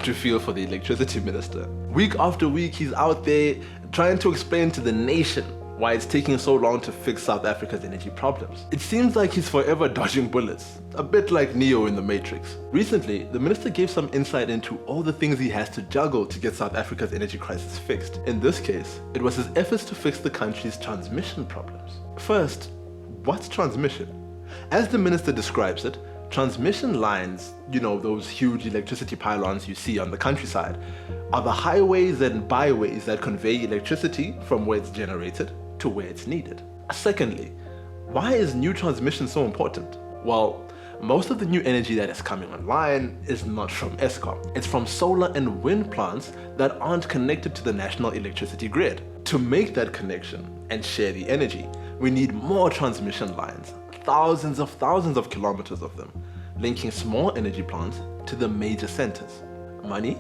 to feel for the electricity minister. Week after week, he's out there trying to explain to the nation why it's taking so long to fix South Africa's energy problems. It seems like he's forever dodging bullets, a bit like Neo in The Matrix. Recently, the minister gave some insight into all the things he has to juggle to get South Africa's energy crisis fixed. In this case, it was his efforts to fix the country's transmission problems. First, what's transmission? As the minister describes it, transmission lines, those huge electricity pylons you see on the countryside, are the highways and byways that convey electricity from where it's generated to where it's needed. Secondly, why is new transmission so important? Well, most of the new energy that is coming online is not from Eskom. It's from solar and wind plants that aren't connected to the national electricity grid. To make that connection and share the energy, we need more transmission lines, thousands of kilometers of them, linking small energy plants to the major centers. Money?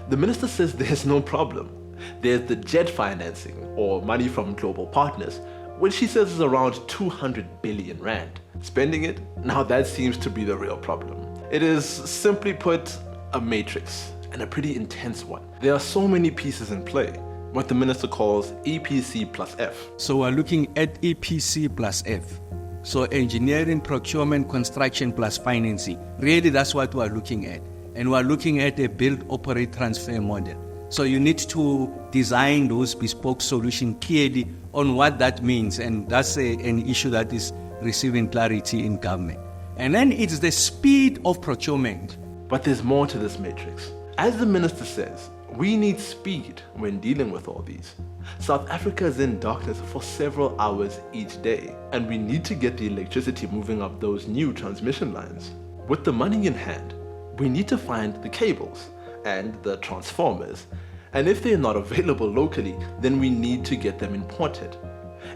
The minister says there's no problem. There's the JET financing, or money from global partners, which he says is around 200 billion rand. Spending it? Now that seems to be the real problem. It is, simply put, a matrix, and a pretty intense one. There are so many pieces in play, what the minister calls EPC plus F. So we're looking at EPC plus F. So engineering, procurement, construction plus financing. Really, that's what we're looking at. And we're looking at a build, operate, transfer model. So you need to design those bespoke solutions clearly on what that means. And that's an issue that is receiving clarity in government. And then it's the speed of procurement. But there's more to this matrix. As the minister says, we need speed when dealing with all these. South Africa is in darkness for several hours each day, and we need to get the electricity moving up those new transmission lines. With the money in hand, we need to find the cables and the transformers, and if they're not available locally, then we need to get them imported.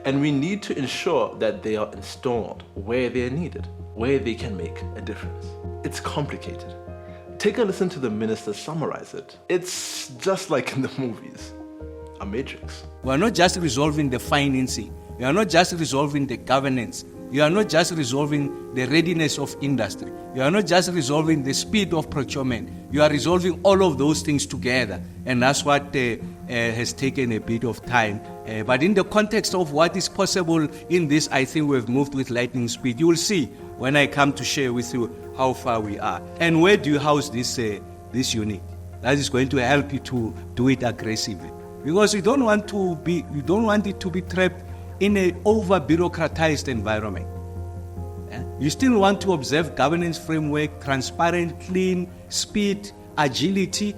And we need to ensure that they are installed where they're needed, where they can make a difference. It's complicated. Take a listen to the minister summarize it. It's just like in the movies, a matrix. We are not just resolving the financing. We are not just resolving the governance. You are not just resolving the readiness of industry. You are not just resolving the speed of procurement. You are resolving all of those things together. And that's what has taken a bit of time. But in the context of what is possible in this, I think we've moved with lightning speed. You will see when I come to share with you how far we are. And where do you house this unit? That is going to help you to do it aggressively. Because you don't want it to be trapped in an over-bureaucratized environment. You still want to observe governance framework, transparent, clean, speed, agility,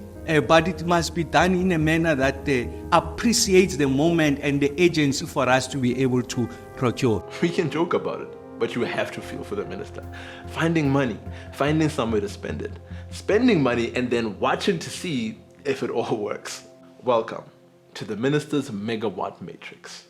but it must be done in a manner that appreciates the moment and the agency for us to be able to procure. We can joke about it, but you have to feel for the minister. Finding money, finding somewhere to spend it, spending money and then watching to see if it all works. Welcome to the minister's Megawatt Matrix.